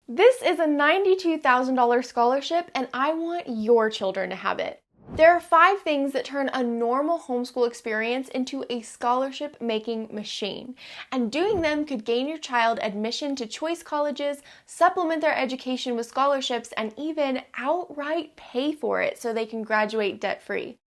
This is a $92,000 scholarship, and I want your children to have it. There are 5 things that turn a normal homeschool experience into a scholarship-making machine, and doing them could gain your child admission to choice colleges, supplement their education with scholarships, and even outright pay for it so they can graduate debt-free.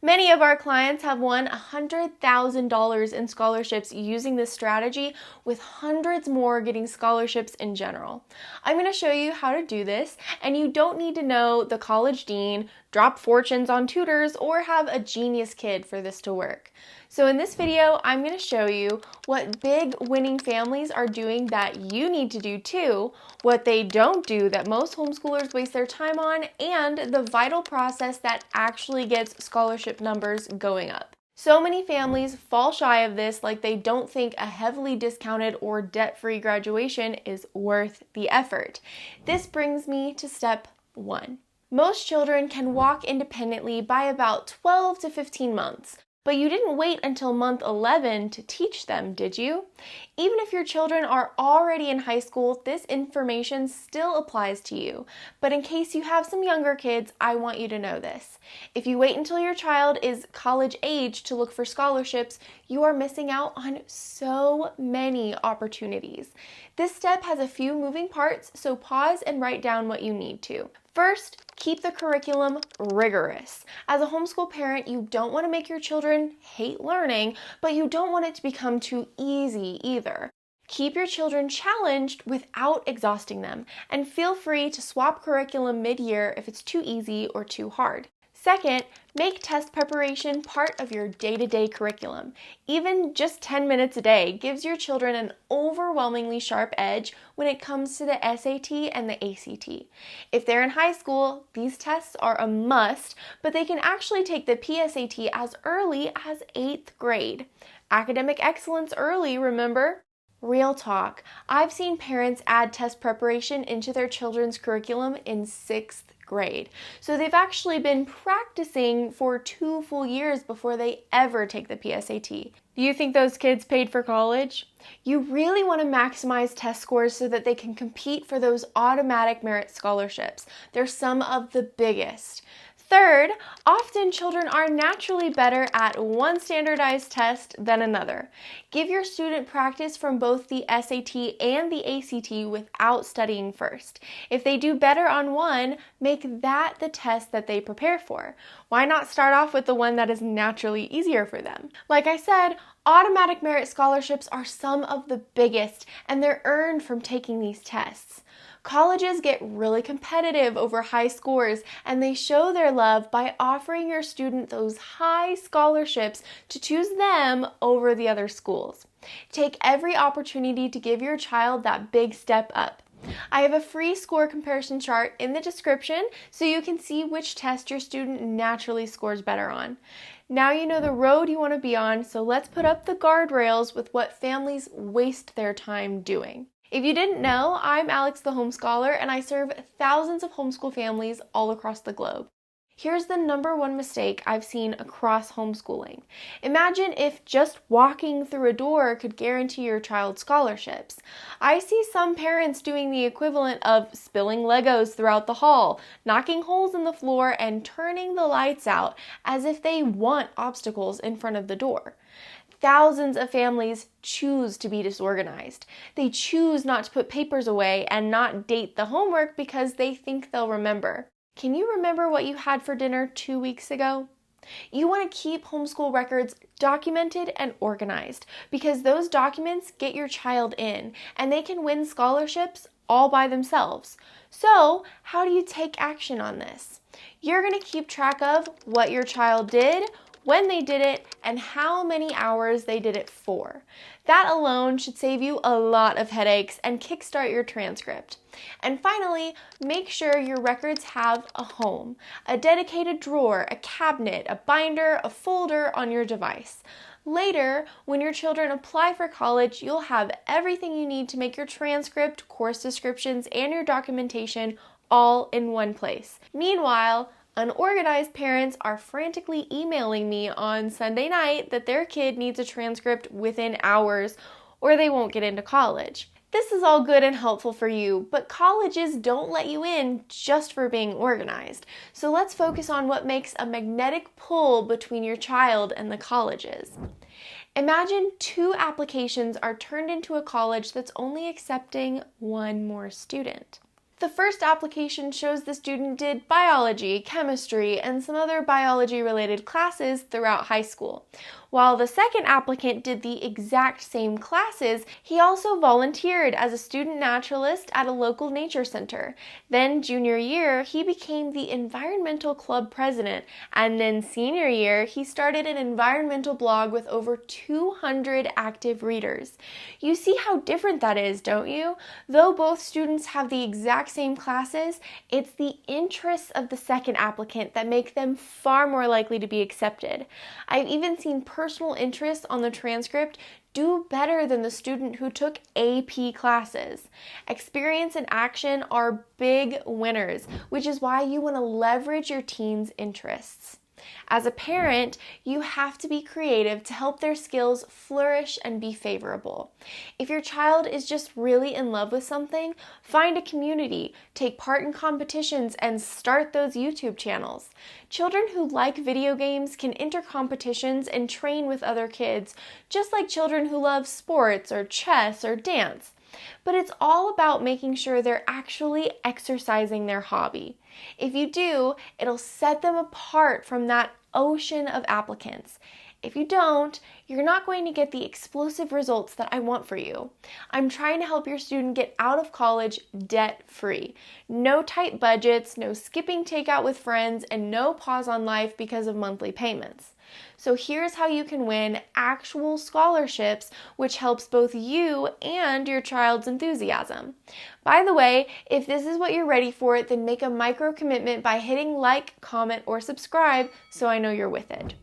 Many of our clients have won $100,000 in scholarships using this strategy, with hundreds more getting scholarships in general. I'm going to show you how to do this, and you don't need to know the college dean, drop fortunes on tutors, or have a genius kid for this to work. So in this video, I'm going to show you what big winning families are doing that you need to do too, what they don't do that most homeschoolers waste their time on, and the vital process that actually gets scholarship numbers going up. So many families fall shy of this, like they don't think a heavily discounted or debt-free graduation is worth the effort. This brings me to step 1. Most children can walk independently by about 12 to 15 months. But you didn't wait until month 11 to teach them, did you? Even if your children are already in high school, this information still applies to you. But in case you have some younger kids, I want you to know this. If you wait until your child is college age to look for scholarships, you are missing out on so many opportunities. This step has a few moving parts, so pause and write down what you need to. First, keep the curriculum rigorous. As a homeschool parent, you don't want to make your children hate learning, but you don't want it to become too easy either. Keep your children challenged without exhausting them, and feel free to swap curriculum mid-year if it's too easy or too hard. Second, make test preparation part of your day-to-day curriculum. Even just 10 minutes a day gives your children an overwhelmingly sharp edge when it comes to the SAT and the ACT. If they're in high school, these tests are a must, but they can actually take the PSAT as early as 8th grade. Academic excellence early, remember? Real talk, I've seen parents add test preparation into their children's curriculum in 6th grade. So they've actually been practicing for 2 full years before they ever take the PSAT. Do you think those kids paid for college? You really want to maximize test scores so that they can compete for those automatic merit scholarships. They're some of the biggest. Third, often children are naturally better at one standardized test than another. Give your student practice from both the SAT and the ACT without studying first. If they do better on one, make that the test that they prepare for. Why not start off with the one that is naturally easier for them? Like I said, automatic merit scholarships are some of the biggest, and they're earned from taking these tests. Colleges get really competitive over high scores, and they show their love by offering your student those high scholarships to choose them over the other schools. Take every opportunity to give your child that big step up. I have a free score comparison chart in the description so you can see which test your student naturally scores better on. Now you know the road you want to be on, so let's put up the guardrails with what families waste their time doing. If you didn't know, I'm Alex the Homescholar, and I serve thousands of homeschool families all across the globe. Here's the #1 mistake I've seen across homeschooling. Imagine if just walking through a door could guarantee your child scholarships. I see some parents doing the equivalent of spilling Legos throughout the hall, knocking holes in the floor, and turning the lights out as if they want obstacles in front of the door. Thousands of families choose to be disorganized. They choose not to put papers away and not date the homework because they think they'll remember. Can you remember what you had for dinner 2 weeks ago? You want to keep homeschool records documented and organized because those documents get your child in, and they can win scholarships all by themselves. So, how do you take action on this? You're going to keep track of what your child did, when they did it, and how many hours they did it for. That alone should save you a lot of headaches and kickstart your transcript. And finally, make sure your records have a home, a dedicated drawer, a cabinet, a binder, a folder on your device. Later, when your children apply for college, you'll have everything you need to make your transcript, course descriptions, and your documentation all in one place. Meanwhile, unorganized parents are frantically emailing me on Sunday night that their kid needs a transcript within hours or they won't get into college. This is all good and helpful for you, but colleges don't let you in just for being organized. So let's focus on what makes a magnetic pull between your child and the colleges. Imagine 2 applications are turned into a college that's only accepting 1 more student. The first application shows the student did biology, chemistry, and some other biology-related classes throughout high school. While the second applicant did the exact same classes, he also volunteered as a student naturalist at a local nature center. Then junior year, he became the environmental club president, and then senior year, he started an environmental blog with over 200 active readers. You see how different that is, don't you? Though both students have the exact same classes, it's the interests of the second applicant that make them far more likely to be accepted. I've even seen personal interests on the transcript do better than the student who took AP classes. Experience and action are big winners, which is why you want to leverage your teen's interests. As a parent, you have to be creative to help their skills flourish and be favorable. If your child is just really in love with something, find a community, take part in competitions, and start those YouTube channels. Children who like video games can enter competitions and train with other kids, just like children who love sports or chess or dance. But it's all about making sure they're actually exercising their hobby. If you do, it'll set them apart from that ocean of applicants. If you don't, you're not going to get the explosive results that I want for you. I'm trying to help your student get out of college debt-free. No tight budgets, no skipping takeout with friends, and no pause on life because of monthly payments. So here's how you can win actual scholarships, which helps both you and your child's enthusiasm. By the way, if this is what you're ready for, then make a micro commitment by hitting like, comment, or subscribe so I know you're with it.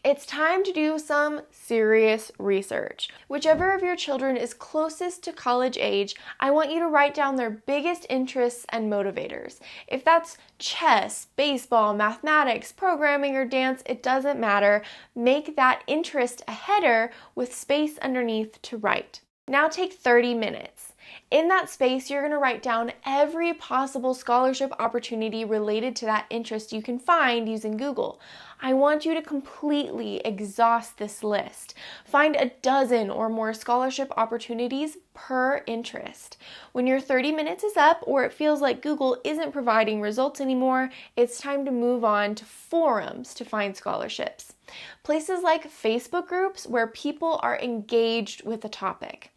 It's time to do some serious research. Whichever of your children is closest to college age, I want you to write down their biggest interests and motivators. If that's chess, baseball, mathematics, programming, or dance, it doesn't matter. Make that interest a header with space underneath to write. Now take 30 minutes. In that space, you're going to write down every possible scholarship opportunity related to that interest you can find using Google. I want you to completely exhaust this list. Find a dozen or more scholarship opportunities per interest. When your 30 minutes is up or it feels like Google isn't providing results anymore, it's time to move on to forums to find scholarships. Places like Facebook groups where people are engaged with the topic.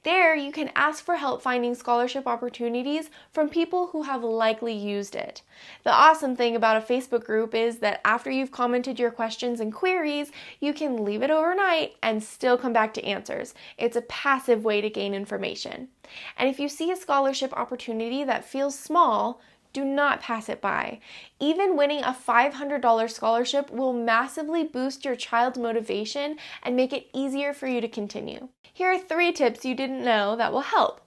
There, you can ask for help finding scholarship opportunities from people who have likely used it. The awesome thing about a Facebook group is that after you've commented your questions and queries, you can leave it overnight and still come back to answers. It's a passive way to gain information. And if you see a scholarship opportunity that feels small, do not pass it by. Even winning a $500 scholarship will massively boost your child's motivation and make it easier for you to continue. Here are 3 tips you didn't know that will help.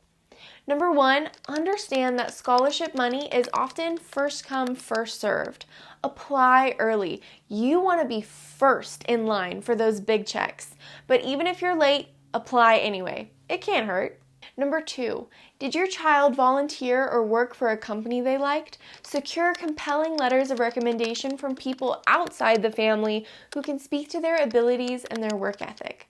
Number 1, understand that scholarship money is often first come, first served. Apply early. You want to be first in line for those big checks. But even if you're late, apply anyway. It can't hurt. Number 2, did your child volunteer or work for a company they liked? Secure compelling letters of recommendation from people outside the family who can speak to their abilities and their work ethic.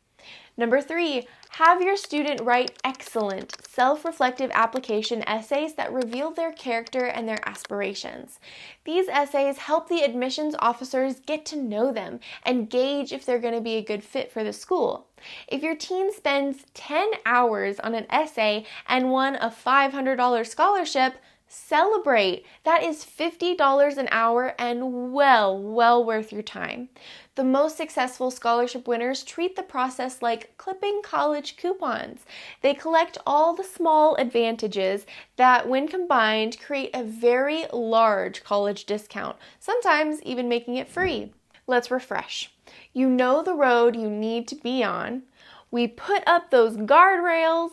Number 3, have your student write excellent, self-reflective application essays that reveal their character and their aspirations. These essays help the admissions officers get to know them and gauge if they're going to be a good fit for the school. If your teen spends 10 hours on an essay and won a $500 scholarship, celebrate. That is $50 an hour and well worth your time. The most successful scholarship winners treat the process like clipping college coupons. They collect all the small advantages that, when combined, create a very large college discount, sometimes even making it free. Let's refresh. You know the road you need to be on. We put up those guardrails.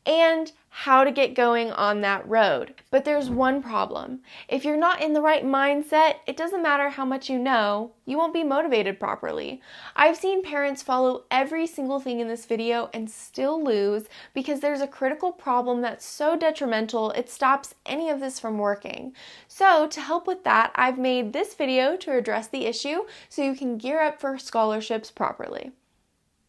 And how to get going on that road. But there's one problem. If you're not in the right mindset, it doesn't matter how much you know, you won't be motivated properly. I've seen parents follow every single thing in this video and still lose because there's a critical problem that's so detrimental it stops any of this from working. So to help with that, I've made this video to address the issue so you can gear up for scholarships properly.